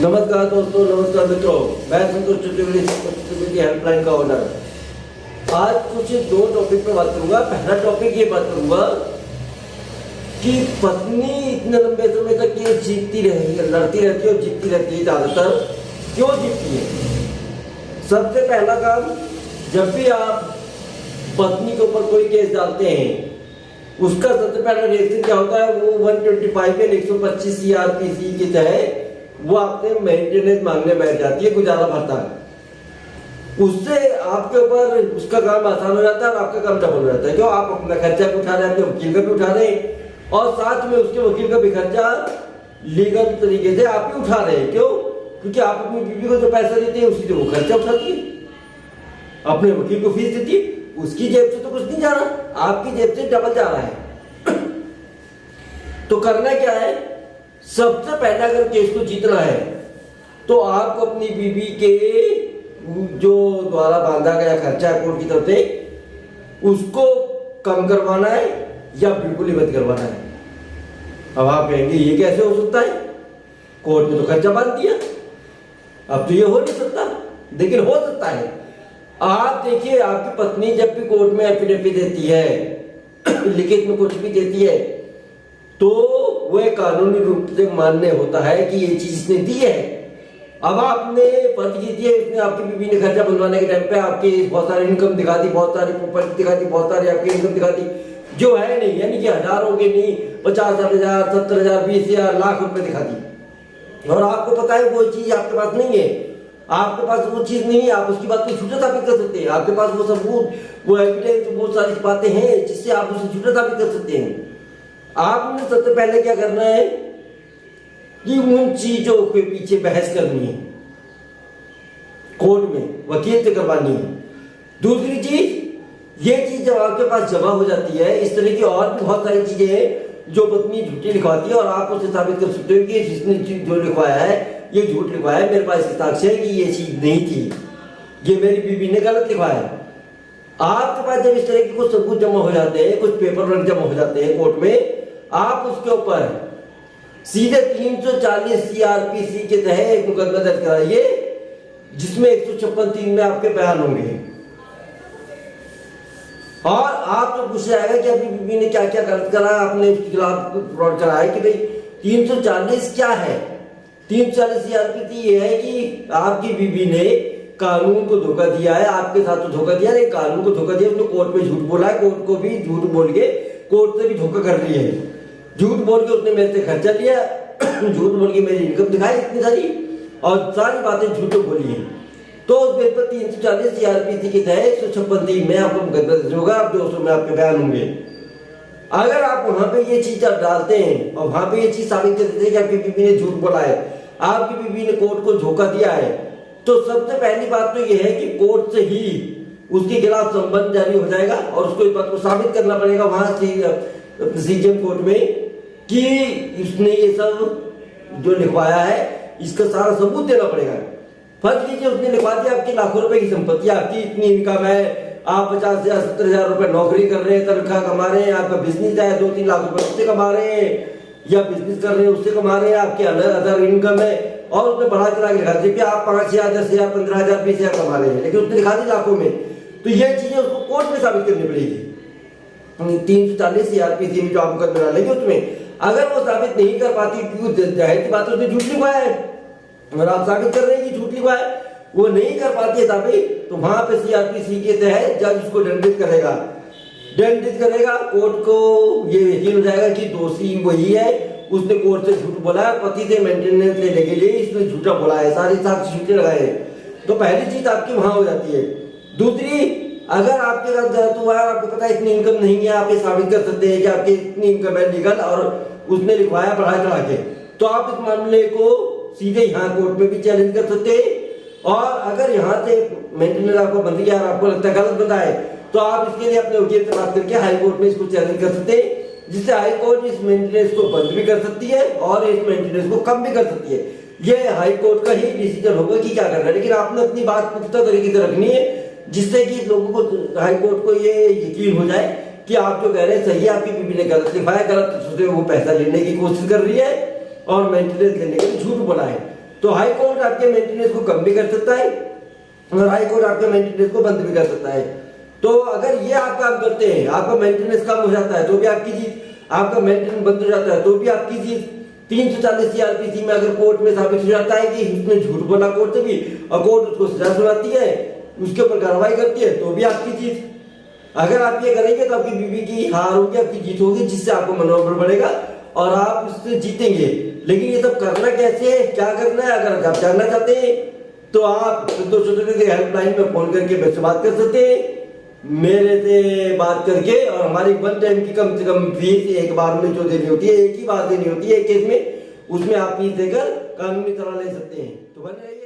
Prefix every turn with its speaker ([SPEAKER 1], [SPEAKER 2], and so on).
[SPEAKER 1] नमस्कार दोस्तों, नमस्कार मित्रों। मैं संतोष चतुर्वेदी की हेल्पलाइन का ओनर। आज कुछ दो टॉपिक पर बात करूंगा। पहला टॉपिक ये बात करूंगा कि पत्नी इतने लंबे समय तक ये जीतती रही, लड़ती रहती है और जीतती रहती है। ज्यादातर क्यों जीतती है? सबसे पहला काम, जब भी आप पत्नी के ऊपर कोई केस डालते हैं, उसका सबसे पहला रिएक्शन क्या होता है? वो 125 या 125 CRPC के तहत वो आपसे मेंटेनेंस मांगने बैठ जाती है, गुजारा भत्ता। उससे आपके ऊपर उसका काम आसान हो जाता है और आपका काम डबल हो जाता है। क्यों? आप अपना खर्चा भी उठा रहे हैं, अपने वकील का भी उठा रहे हैं और साथ में उसके वकील का भी खर्चा लीगल तरीके से आप ही उठा रहे हैं। क्यों? क्योंकि आप अपनी बीवी को जो पैसा देते हैं उसी से वो खर्चा उठाती है, अपने वकील को फीस देती है। उसकी जेब से तो कुछ नहीं जा रहा, आपकी जेब से डबल जा रहा है। तो करना क्या है? सबसे पहले अगर केस को जीतना है तो आपको अपनी बीवी के जो द्वारा बांधा गया खर्चा है कोर्ट की तरफ से, उसको कम करवाना है या बिल्कुल ही बंद करवाना है। अब आप कहेंगे ये कैसे हो सकता है? कोर्ट में तो खर्चा बांध दिया, अब तो ये हो नहीं सकता। लेकिन हो सकता है। आप देखिए, आपकी पत्नी जब भी कोर्ट में एफिडेविट देती है, लिखित में कुछ भी देती है, तो वह कानूनी रूप से मान्य होता है कि ये चीज इसने दी है। अब आपने फर्ज कीजिए, इसने आपकी बीवी ने खर्चा बनवाने के टाइम पे आपकी बहुत सारी इनकम दिखा दी, बहुत सारी प्रॉपर्टी दिखा दी, बहुत सारी आपकी इनकम दिखा दी जो है नहीं, यानी कि हजारों के नहीं, 50,000, 70,000, 20,000, लाख रुपए दिखा दी। और आपको पता है वो चीज आपके पास नहीं है, आपके पास वो चीज नहीं है। आप उसकी बात को झूठा साबित कर सकते हैं। आपके पास वो सबूत, वो एविडेंस, बहुत सारी बातें हैं जिससे आप उसे झूठा साबित कर सकते हैं। आपने सबसे पहले क्या करना है कि उन चीजों के पीछे बहस करनी है, कोर्ट में वकील से करवानी है। दूसरी चीज, ये चीज जब आपके पास जमा हो जाती है, इस तरह की और भी बहुत सारी चीजें हैं जो पत्नी झूठी लिखवाती है और आप उसे साबित कर सकते हो कि जिसने जो लिखवाया है ये झूठ लिखवाया है, मेरे पास साक्ष्य है कि ये चीज नहीं थी, ये मेरी बीवी ने गलत लिखवाया है। आपके पास जब इस तरह के कुछ सबूत जमा हो जाते हैं, कुछ पेपर वर्क जमा हो जाते हैं कोर्ट में, आप उसके ऊपर सीधे 340 CRPC के तहत एक मुकदमा दर्ज कराइए जिसमें 156(3) में आपके बयान होंगे और आपको पूछा जाएगा कि आपकी बीवी ने क्या क्या गलत करा, आपने उसके खिलाफ फ्रॉड करा है कि भाई 340 क्या है? 340 CRPC ये है कि आपकी बीवी ने कानून को धोखा दिया है, आपके साथ तो धोखा दिया नहीं, कानून को धोखा दिया, उसने कोर्ट में झूठ बोला है, कोर्ट को भी झूठ बोल के कोर्ट से भी धोखा कर रही है। झूठ बोल के उसने मेरे से खर्चा लिया, झूठ बोल के मेरी इनकम दिखाई इतनी सारी और सारी बातें झूठ बोली है। तो उस पेपर 340 CRPC के तहत 156(3) में आपको मुकदमा दर्ज होगा, आप 200 में आपके बयान होंगे। अगर आप वहां पे ये चीज आप डालते हैं और वहां पे ये चीज साबित कर देते हैं कि आपकी बीवी ने झूठ बोला है, आपकी बीवी ने कोर्ट को धोखा दिया है, तो सबसे पहली बात तो ये है कि कोर्ट से ही उसके खिलाफ संबंध जारी हो जाएगा और उसको इस बात को साबित करना पड़ेगा वहां CJM कोर्ट में कि इसने ये सब जो लिखवाया है इसका सारा सबूत देना पड़ेगा। फर्ज कीजिए उसने लिखवा दिया आपकी लाखों रुपए की संपत्ति, आपकी इतनी इनकम है, आप 50,000 70,000 रुपए नौकरी कर रहे हैं, तनख्वाह कमा रहे हैं, आपका बिजनेस है 2-3 लाख रुपए उससे कमा रहे हैं या बिजनेस कर रहे हैं उससे कमा रहे हैं, आपके अदर इनकम है और उसने बढ़ा चढ़ा के लिखा दी कि आप 5,000, 10,000, 15,000, 20,000 कमा रहे हैं, लेकिन उसने लिखा दी लाखों में। तो ये चीजें उसको कोर्ट में साबित करनी पड़ेगी। 340 CRPC में जो आप मुकदमा डालेंगे उसमें अगर वो साबित नहीं कर पाती, जाहिर सी बात है उसने झूठ लिखवाया है और आप साबित कर रहे हैं कि झूठ लिखवाया है, वो नहीं कर पाती है साबित, तो वहां पे CRPC के तहत जज उसको दंडित करेगा। कोर्ट को ये यकीन हो जाएगा कि दोषी वही है, उसने कोर्ट से झूठ बोला है, पति से मेंटेनेंस लेने के लिए इसने झूठा बोला है, सारी साक्ष्य झूठे लगाए। तो पहली चीज आपकी वहां हो जाती है। दूसरी, अगर आपके साथ गलत हुआ है, आपको पता है इतनी इनकम नहीं है, आप ये साबित कर सकते हैं कि आपकी इतनी इनकम है लीगल और उसने लिखवाया बढ़ा चढ़ा के, तो आप इस मामले को सीधे यहाँ कोर्ट में भी चैलेंज कर सकते हैं। और अगर यहाँ से मेंटेनेंस आपको बंद किया और आपको लगता है गलत बंदा है, तो आप इसके लिए अपने वकील से बात करके हाई कोर्ट में इसको चैलेंज कर सकते हैं, जिससे हाई कोर्ट इस मेंटेनेंस को बंद भी कर सकती है और इस मेंटेनेंस को कम भी कर सकती है। ये हाई कोर्ट का ही डिसीजन होगा कि क्या करना है, लेकिन आपने अपनी बात पुख्ता तरीके से रखनी है जिससे कि लोगों को, हाई कोर्ट को ये यकीन हो जाए कि आप जो कह रहे हैं सही है, आपकी बीवी ने गलत लिखवाया, गलत वो पैसा लेने की कोशिश कर रही है और मेंटेनेंस लेने के लिए झूठ बोला है। तो हाई कोर्ट आपके मेंटेनेंस को कम भी कर सकता है और हाई कोर्ट आपके मेंटेनेंस को बंद भी कर सकता है। तो अगर ये आप काम करते हैं, आपका मेंटेनेंस कम हो जाता है तो भी आपकी जीत, आपका मेंटेनेंस बंद हो जाता है तो भी आपकी जीत। 340 CRPC में अगर कोर्ट में साबित हो जाता है कि उसने झूठ बोला कोर्ट से भी और कोर्ट उसको सजा सुनाती है, उसके ऊपर कार्रवाई करती है, तो भी आपकी जीत। अगर आप ये करेंगे तो आपकी बीवी की हार होगी, आपकी जीत होगी, जिससे आपको मनोबल बढ़ेगा और आप उससे जीतेंगे। लेकिन ये सब करना कैसे है, क्या करना है? अगर आप जानना चाहते हैं तो आप संतोष चतुर्वेदी के हेल्पलाइन में फोन करके मेरे बात कर सकते हैं, मेरे से बात करके। और हमारी 1 टाइम की कम से कम फीस एक बार में जो देनी होती है, एक ही बार देनी होती है एक केस में, उसमें आप फीस देकर कानूनी सलाह ले सकते हैं। तो बने